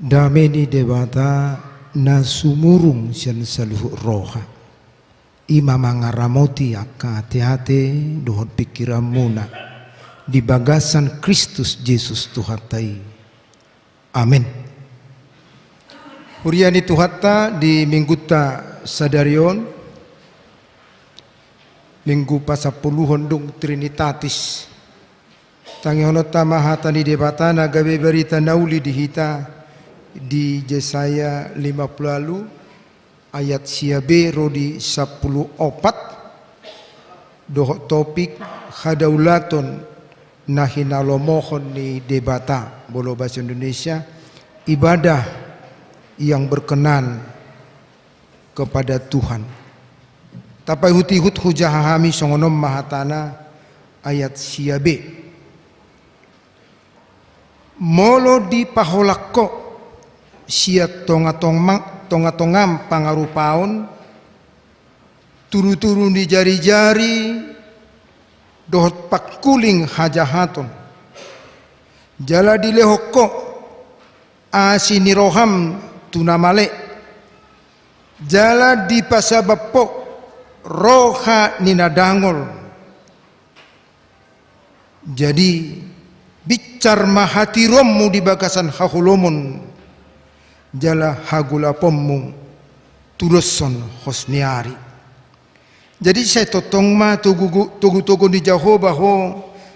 Dameni dewata na sumurung sian saluhu roha. Ima mangaramoti akka hati-hati dohot pikiran muna di bagasan Kristus Yesus Tuhatai. Amin. Huriani Tuhatta di mingguta sadarion minggu pasapuluhon dung Trinitatis. Tangihonota mahatani debatana gabe berita nauli dihita di Yesaya 50 lalu ayat siabe rodi 14 dohok topik hadaulaton nahinalomohon ni debata bolo bahasa Indonesia ibadah yang berkenan kepada Tuhan. Tapai hutihut hujahahami songonom mahatana ayat siabe molo di paholakko siat tongatongam pangarupaon turu-turu di jari-jari dohot pakuling hajahaton jala dilehokko asiniroham tunamale jala di pasabapok roha ninadangol. Jadi bicar mahati rommu di bagasan hahulomon jala hagula pommu turuson hosniari. Jadi saya totong ma tugu di Jehovah ho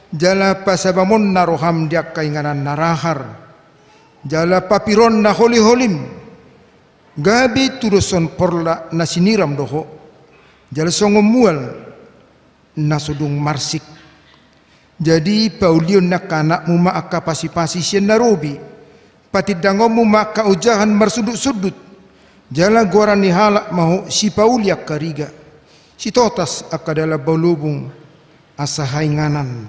jala pasabamon naroham dia kainganan narahar jala papiron na holi-holim gabi turuson porla nasiniram doho jala songomual nasudung marsik. Jadi paulion nakana muma akka pasi-pasi sian narobi patidangomu maka ujahan marsudut-sudut jala goran ni halak mahu si pauliak kariga si totas akadala balubung asahainganan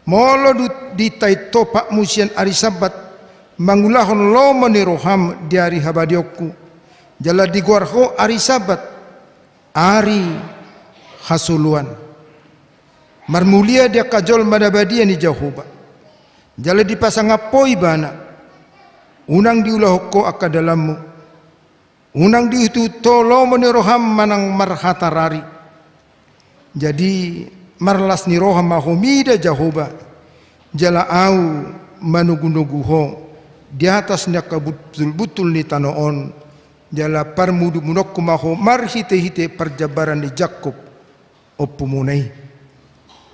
molo di tai topak musian ari sabat mangulahon lomo ni roham di ari habadiokku jala di gorho ari sabat ari hasuluan marmulia dia kajol madabadia ni Jehovah jala dipasang apoi bana unang diulahoko akadalammu unang diutu tolo meniroham manang marhatarari. Jadi marlas ni roham mahumida Jehovah jala au manugunuguho di atasnya kabutul-butul ni tanoon jala parmudu munokku maho marhite-hite perjabaran ni Jakob opumunai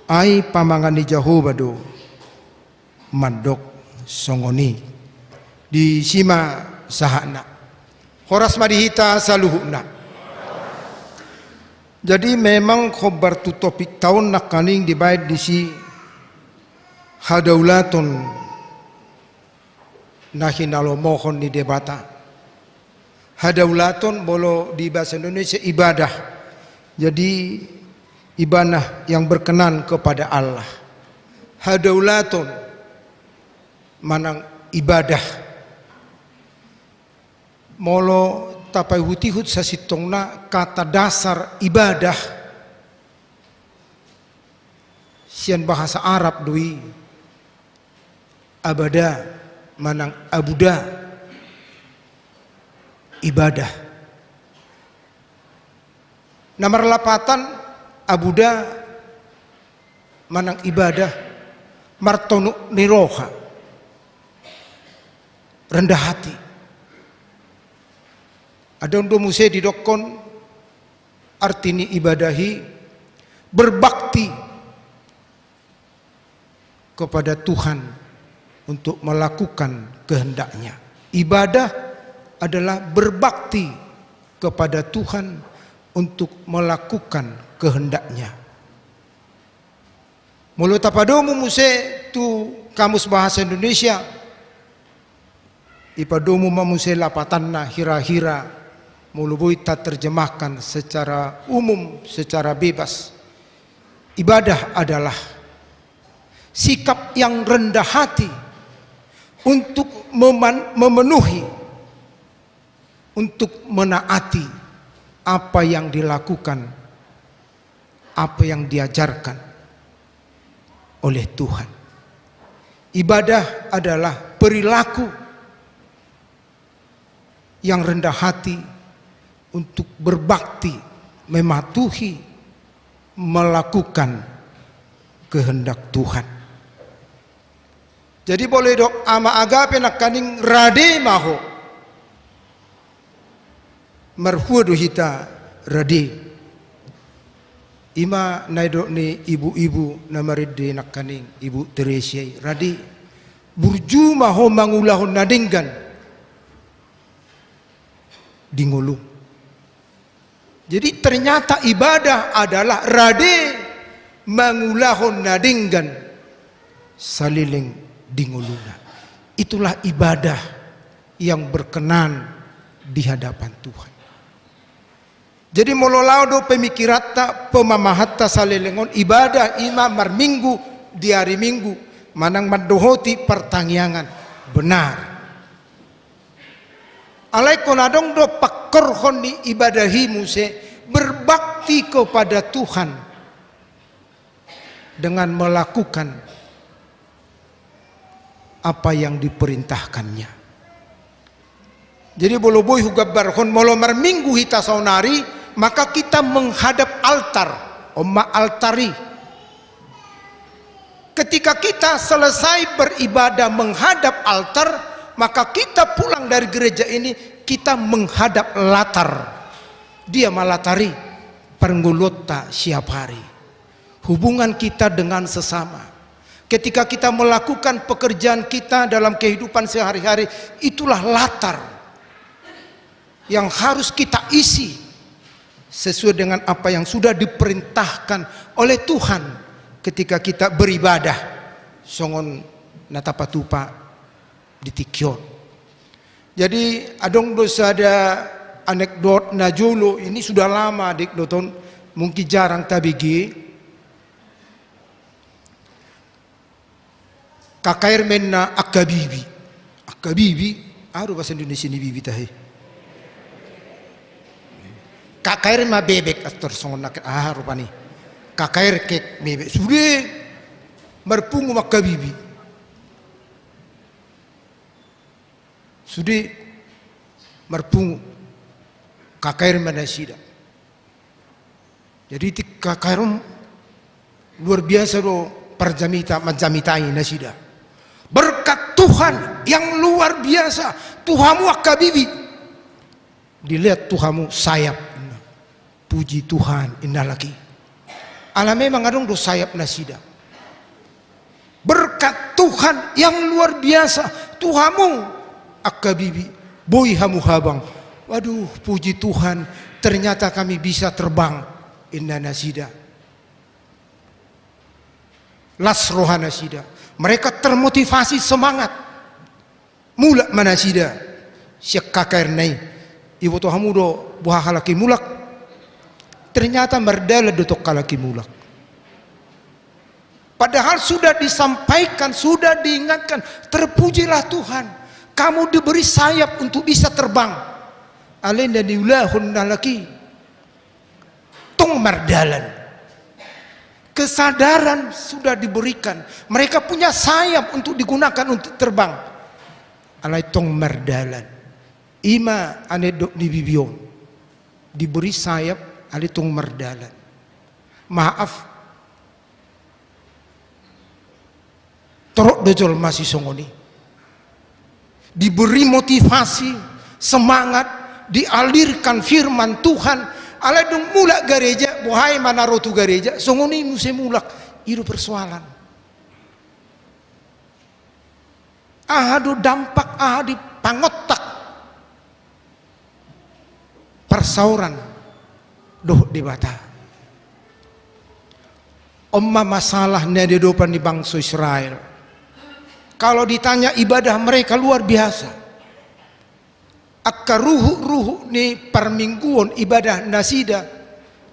ai pamangan ni Jehovah do mandok songoni di sima sahana horas madihita saluhuna. Jadi memang khobar tu topik tahun nak kaning dibayar di si hadaulaton nahinalomohon di debata hadaulaton bolo di bahasa Indonesia ibadah. Jadi ibadah yang berkenan kepada Allah. Hadaulaton manang ibadah molo tapai hutihut sasitongna kata dasar ibadah sian bahasa Arab dui abada manang abuda ibadah nomor lapatan abuda manang ibadah martonu niroha rendah hati. Ada untuk musai didokon artini ibadahi berbakti kepada Tuhan untuk melakukan kehendaknya. Ibadah adalah berbakti kepada Tuhan untuk melakukan kehendaknya. Mulut tapadomu musai tu kamus bahasa Indonesia ipadomu mamusai lapatanna hira-hira mulubui tak terjemahkan secara umum, secara bebas. Ibadah adalah sikap yang rendah hati untuk memenuhi, untuk menaati apa yang dilakukan, apa yang diajarkan oleh Tuhan. Ibadah adalah perilaku yang rendah hati untuk berbakti, mematuhi, melakukan kehendak Tuhan. Jadi boleh dok ama agape nak kaning rade maho marhudu hita rade ima naidok ni ibu-ibu namaride nak kaning ibu Teresia rade burju maho mangulahon nadinggan dingulu. Jadi ternyata ibadah adalah rade mangulahon nadinggan saliling dinguluna. Itulah ibadah yang berkenan di hadapan Tuhan. Jadi mololaudo pemikirata pemamahata salilingon ibadah imam marminggu di hari Minggu manang madohoti pertangyangan benar. Alai konadong do pakor honi ibadahimu se berbakti kepada Tuhan dengan melakukan apa yang diperintahkannya. Jadi bolo boy hugabar hon molo marminggu hita saunari maka kita menghadap altar omma altari. Ketika kita selesai beribadah menghadap altar, maka kita pulang dari gereja ini kita menghadap latar. Dia malatari perngulota siap hari. Hubungan kita dengan sesama. Ketika kita melakukan pekerjaan kita dalam kehidupan sehari-hari, itulah latar yang harus kita isi sesuai dengan apa yang sudah diperintahkan oleh Tuhan ketika kita beribadah. Songon natapatupa ditikyon. Jadi adong dosa ada anekdot najolo ini sudah lama dik doton mungkin jarang tabigi. Kakair menna akabibi. Akabibi, aduh bahasa Indonesia ini bibi tahe. Kakair ma bebek atur songon nak rupani. Kakair kek bebek. Sudah berpungu makabibi. Sudah berpungu kakair mana sida. Jadi kakair luar biasa do perjamita menjamitai nasida. Berkat Tuhan yang luar biasa. Tuhamu akabibi. Dilihat Tuhamu sayap. Puji Tuhan indah lagi. Ala memang adong do sayap nasida. Berkat Tuhan yang luar biasa. Tuhamu akabibi. Boy hamu habang. Waduh puji Tuhan. Ternyata kami bisa terbang. Indah nasida. Lasroha nasida. Mereka termotivasi semangat. Mulak manasida. Siak kakair nai. Ibu tohamu do buah halaki mulak. Ternyata merdala dotok kalaki mulak. Padahal sudah disampaikan, sudah diingatkan. Terpujilah Tuhan. Kamu diberi sayap untuk bisa terbang. Alenda diulahun nalaki. Tung merdalan. Kesadaran sudah diberikan. Mereka punya sayap untuk digunakan untuk terbang. Alai tong merdalan. Ima anedok di bibiong. Diberi sayap alai tong merdalan. Maaf. Teruk dojol masih songoni. Diberi motivasi, semangat, dialirkan firman Tuhan. Ala dong mulak gereja, bohai mana rotu gereja, songoni musim mulak, itu persoalan. Ahadu dampak, ahadi pangotak, persauran, doh di bata. Omma masalah di depan di bangsa Israel. Kalau ditanya ibadah mereka luar biasa. Akka ruhu ni permingguan ibadah nasida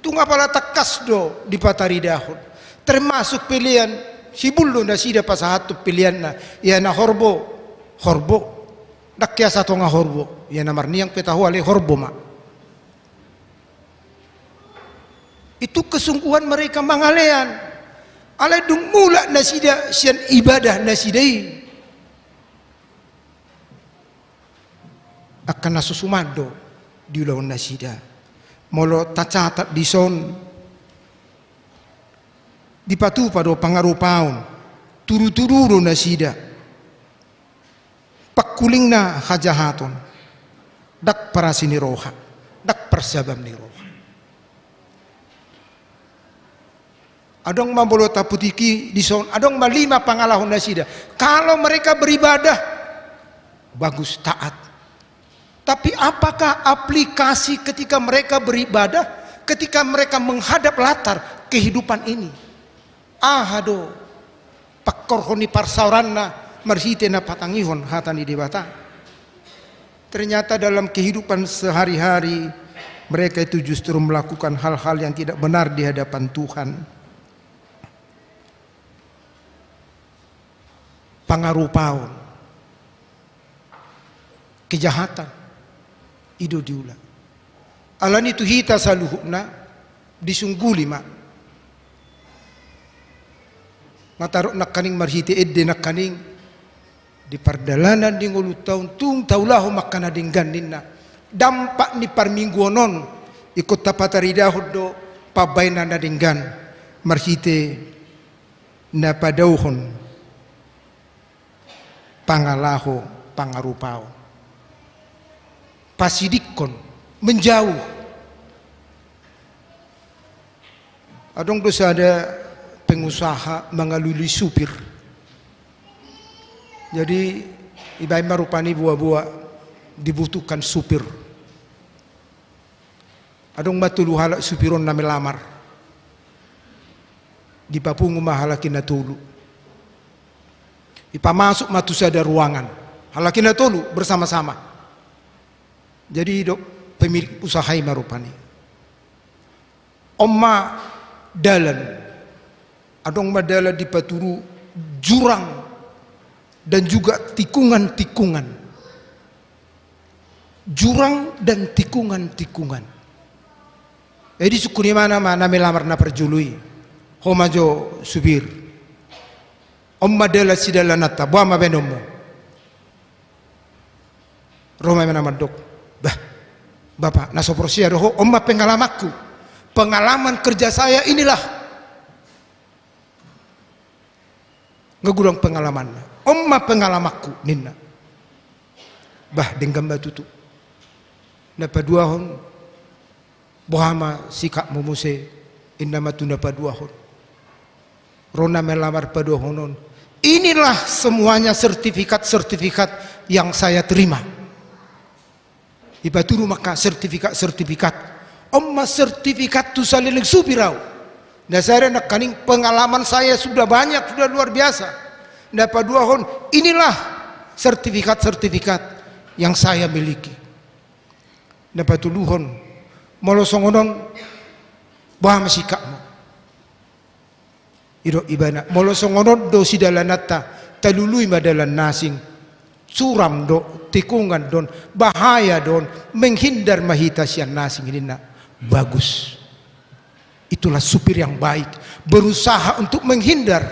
tu ngapala takas do di patari dahun termasuk pilihan si bulu nasida pasahatu pilihan na ya na horbo dak kya satu nga horbo ya na marniang petahu ale horbo ma itu kesungguhan mereka mangalean ale dung mula nasida sian ibadah nasidai akan nasusumado di ulawan nasida molo tacatat di son dipatu pada pangarupaon turu-turu nasida pakulingna hajahaton dak parasini roha dak persabam ni roha adong mambolo taputiki di son adong malima pangalahon nasida kalau mereka beribadah bagus taat. Tapi apakah aplikasi ketika mereka beribadah, ketika mereka menghadap latar kehidupan ini? Ahado pakkorhoni parsauranna marsitena patangihon hatani debata. Ternyata dalam kehidupan sehari-hari mereka itu justru melakukan hal-hal yang tidak benar di hadapan Tuhan. Pangarupaon, kejahatan. Ido diula alani tu hita saluhuna disungguli ma ngatarok nak kaning marhite edde nak kaning di pardalanan di ngulu taun tung taulahu makana dinggan ninna dampak ni parmingguonon ikut tapataridahud do pabaina na dinggan marhite na padauhon pangalaho pangarupao pasidikon menjauh. Adong dosa ada pengusaha mengaluli supir. Jadi ibai marupani buah-buah dibutuhkan supir. Adong matulu halak supiron na melamar. Di papungu mahalakin na tulu. Ipamasuk matu sada ruangan. Halakin na tulu bersama-sama. Jadi dok pemilik usaha marupani. Omma dalan, adong madala di paturu jurang dan juga tikungan-tikungan, jurang dan tikungan-tikungan. Jadi sukuni mana melamar na perjului, homajo subir. Omma dala sidalanata, buah ma benomo. Roma mana madok. Bah, Bapak, nasoprosia doho, omma pengalamanku, pengalaman kerja saya inilah. Ngegurang pengalaman, omma pengalamanku, ninna. Bah, denggam batutu. Napaduahon, bohama sikap mumuse, inna matu napaduahon. Rona melamar paduahonon. Inilah semuanya sertifikat-sertifikat yang saya terima. Ibaturu maka sertifikat omma sertifikat tu saliling supirau dasarnya nak kaning pengalaman saya sudah banyak, sudah luar biasa. Dapat dua hon inilah sertifikat yang saya miliki. Dapat tuluhon molosongonon bah masikakmu ido ibana molosongonon do sidalanata talului madalan nasing suram do tikungan don bahaya don menghindar mahita sian nasing ini nak bagus. Itulah supir yang baik, berusaha untuk menghindar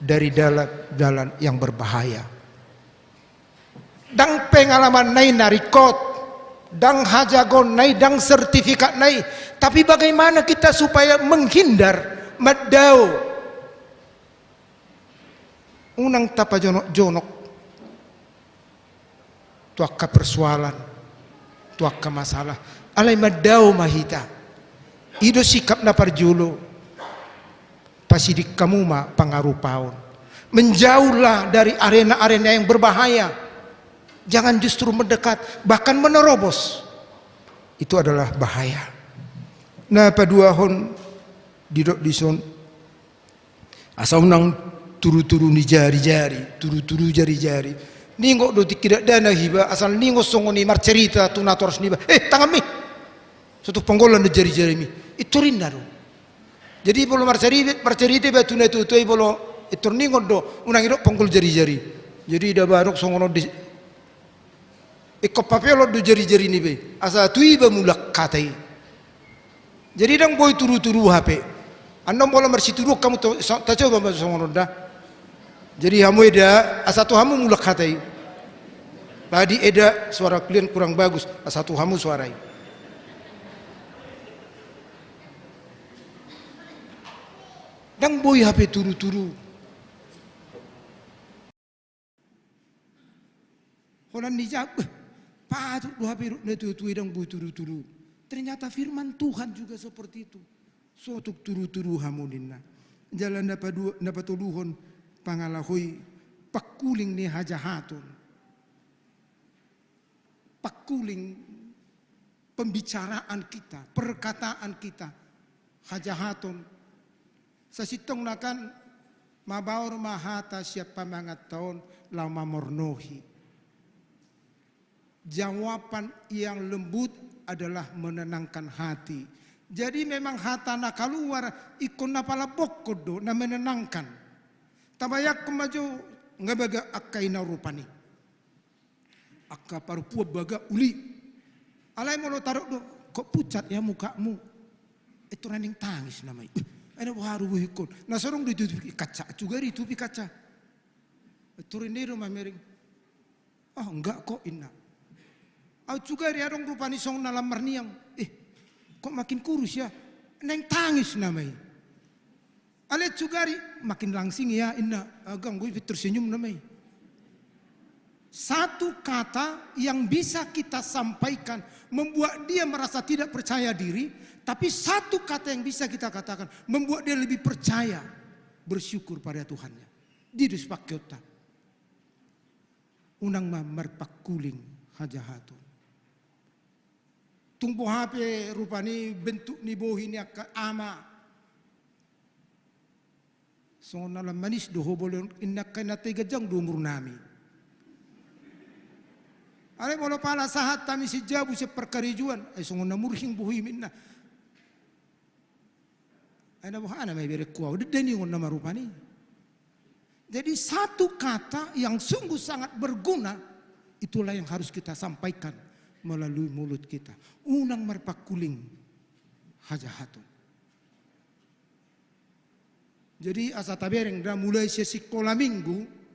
dari jalan yang berbahaya. Dang pengalaman nai narikot, dang hajagon nai, dang sertifikat nai. Tapi bagaimana kita supaya menghindar madau unang tapa jonok tuakka persoalan, tuakka masalah, alai madau mahita. Ido sikap na parjulo pasidik kamu ma pangarupaon. Menjauhlah dari arena-arena yang berbahaya. Jangan justru mendekat, bahkan menerobos. Itu adalah bahaya. Nah paduahon didok dison asal nang turu-turu ni jari-jari, turu-turu jari-jari. Ningo do tidak dana hiba asal ningo songoni marcerita tunator sniba. Tangan mi. Suatu penggolan de jari-jari mi. Itu rinda do. Jadi bolo marcerita batu na tu bolo itu ningo do unang iro penggol jari-jari. Jadi da barok songono di papelo do jari-jari ni be. Asa tuiba mulak katai. Jadi dang boy turu-turu HP. Andong bola marsituru kamu ta coba songono da. Jadi hamu ida asa tu hamu mulak katai. Tadi Eda suara kalian kurang bagus, satu hamu suarai. Dan boy HP turu-turu. Orang dijawab, patut do HP netu-tu dan boy turu-turu. Ternyata firman Tuhan juga seperti itu. Sotuk turu-turu hamuninna. Jalan dapat tuluhon pangalahoy pakuling ni hajahatun. Pakuling pembicaraan kita, perkataan kita, hajahatun. Sasitong nakan mabaur mahata siapa mangat tahun lama mornohi. Jawaban yang lembut adalah menenangkan hati. Jadi memang hatana keluar ikon napala bokodo na menenangkan. Tabayak kemaju ngabaga akaina rupani. Akka parupua baga uli. Alay mo lo taruh do, kok pucat ya mukamu. Itu raning tangis namanya. Ada baru buhikon. Nasorong ditutupi kaca juga ditutupi kaca. Turun di rumah mering. Ah enggak kok inna. Ah juga riadong rupani song nalam marniang. Kok makin kurus ya. Neng tangis namanya. Alay juga makin langsing ya inna. Agang gue tersenyum namanya. Satu kata yang bisa kita sampaikan membuat dia merasa tidak percaya diri, tapi satu kata yang bisa kita katakan membuat dia lebih percaya, bersyukur pada Tuhannya. Di dispakyota. Unang marpakuling hajahatun. Tunggu HP rupani bentuk ni bohini akka ama. So nalam manis doho boleh inakkan nate gajang dumur nami. Alay mo pala sahat tami si jabu si perkarijuan ay sungon na murhing buhi minna. Ay nabuhana may berekuaw deni ngon na marupani. Jadi satu kata yang sungguh sangat berguna itulah yang harus kita sampaikan melalui mulut kita. Unang marpakuling hajahatun. Jadi asa tabereng dah mulai sekolah minggu.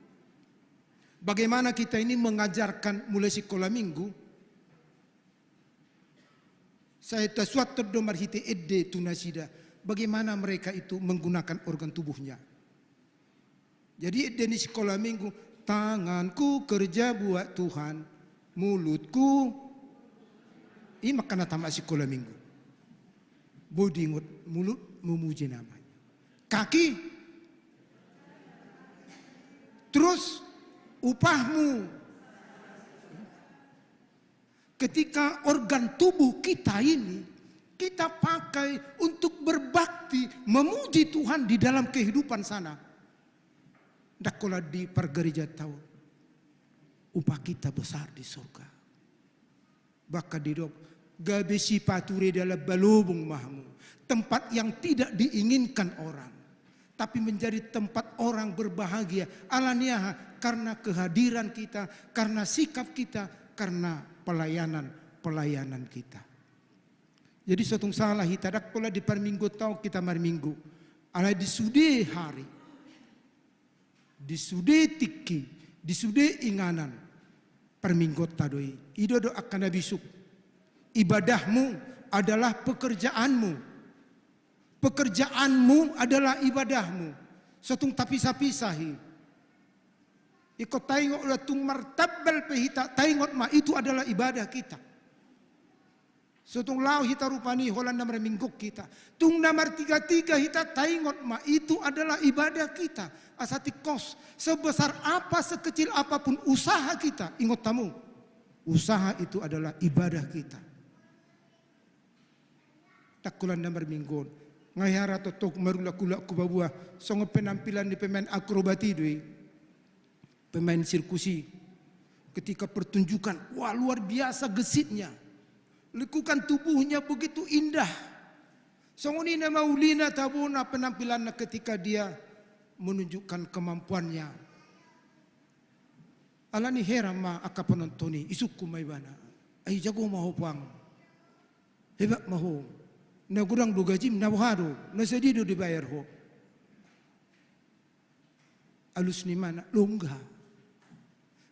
Bagaimana kita ini mengajarkan mulai sekolah minggu? Saya taswat domar hite edde tunasida. Bagaimana mereka itu menggunakan organ tubuhnya? Jadi edde di sekolah minggu, tanganku kerja buat Tuhan, mulutku ini makna tamat sekolah minggu. Bodi mulut memuji namanya. Kaki terus upahmu. Ketika organ tubuh kita ini kita pakai untuk berbakti memuji Tuhan di dalam kehidupan sana. Dakola di pergereja tahu upah kita besar di surga. Baka di dok gabesi pature dalam balubung mahmu, tempat yang tidak diinginkan orang, tapi menjadi tempat orang berbahagia. Alaniah karena kehadiran kita, karena sikap kita, karena pelayanan kita. Jadi suatu salah hitadak pula di perminggu tahu kita minggu. Alai di sude hari, di sude tiki, di sude inganan perminggu tadoi. Ido akan nabisuk. Ibadahmu adalah pekerjaanmu. Pekerjaanmu adalah ibadahmu. Setung tapisah-pisahi. Ikut tengok lah tung martabal pehita tengok ma itu adalah ibadah kita. Setung lau hita rupani holan namar mingguk kita. Tung namar 33 hita tengok ma itu adalah ibadah kita. Asati kos sebesar apa sekecil apapun usaha kita. Ingat tamu. Usaha itu adalah ibadah kita. Takulan namar minggon. Ngayara totok marula-kula kubabua. Songo penampilan di pemain akrobati dui. Pemain sirkusi. Ketika pertunjukan. Wah luar biasa gesitnya. Lekukan tubuhnya begitu indah. Songo ni nama ulina tabuna penampilan ketika dia menunjukkan kemampuannya. Alani heran ma aka penontoni. Isuku maibana. Ay jago maho pang. Hebat maho. Na gurang do gaji na buharo. Na sedido dibayar ho. Alus ni mana? Longga.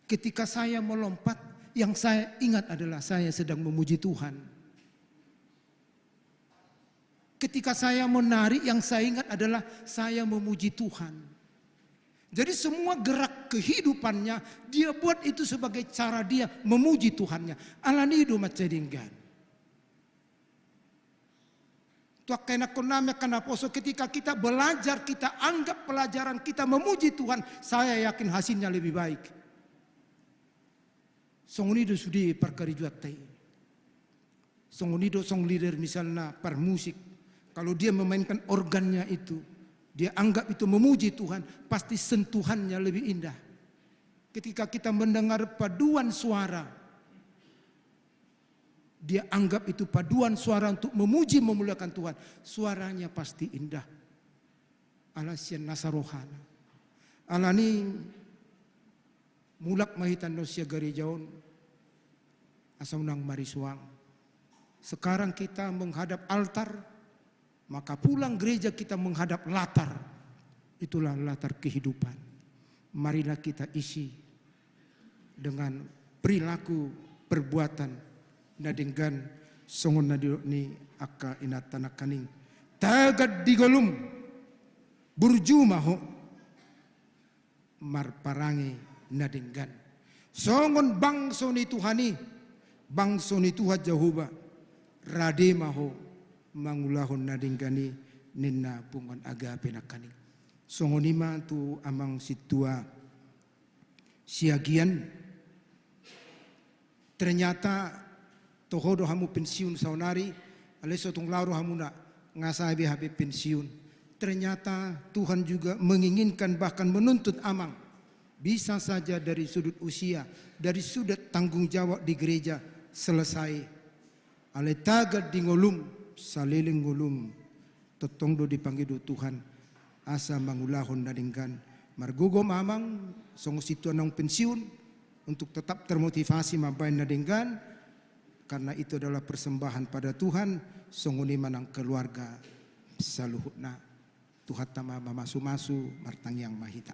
Ketika saya melompat, yang saya ingat adalah saya sedang memuji Tuhan. Ketika saya menari, yang saya ingat adalah saya memuji Tuhan. Jadi semua gerak kehidupannya dia buat itu sebagai cara dia memuji Tuhannya. Alanido macedinggan. Tuak kena koname kana poso ketika kita belajar, kita anggap pelajaran kita memuji Tuhan, saya yakin hasilnya lebih baik. Songonido sudi perkarijuat tai. Songonido song leader misalnya per musik, kalau dia memainkan organnya itu, dia anggap itu memuji Tuhan, pasti sentuhannya lebih indah. Ketika kita mendengar paduan suara, dia anggap itu paduan suara untuk memuji memuliakan Tuhan, suaranya pasti indah. Alasian nasarohana. Alani mulak mahitan nosia garejaon asaunang marisuang. Sekarang kita menghadap altar, maka pulang gereja kita menghadap latar. Itulah latar kehidupan. Marilah kita isi dengan perilaku perbuatan na dengan songon na ni aka inatanak kaning tagad digolum burjumaho marparangi na dengan songon bangso ni Tuhani, bangso ni Tuhan Jehovah rademaho mangulahon na dingani ninna pungon agape na kaning songonima tu amang situa siagian. Ternyata tohodo hamu pensiun saunari aleso tung lauro hamu na ngasabi habi pensiun. Ternyata Tuhan juga menginginkan bahkan menuntut amang bisa saja dari sudut usia, dari sudut tanggung jawab di gereja selesai ale tagad di ngolum saliling ngulum totongdo dipanggil Tuhan asa mangulahon na dinggan margugo mamang songo situanong pensiun untuk tetap termotivasi mabain na dinggan karena itu adalah persembahan pada Tuhan songoni manang keluarga saluhut na Tuhan tama mamasu-masu martang yang mahita.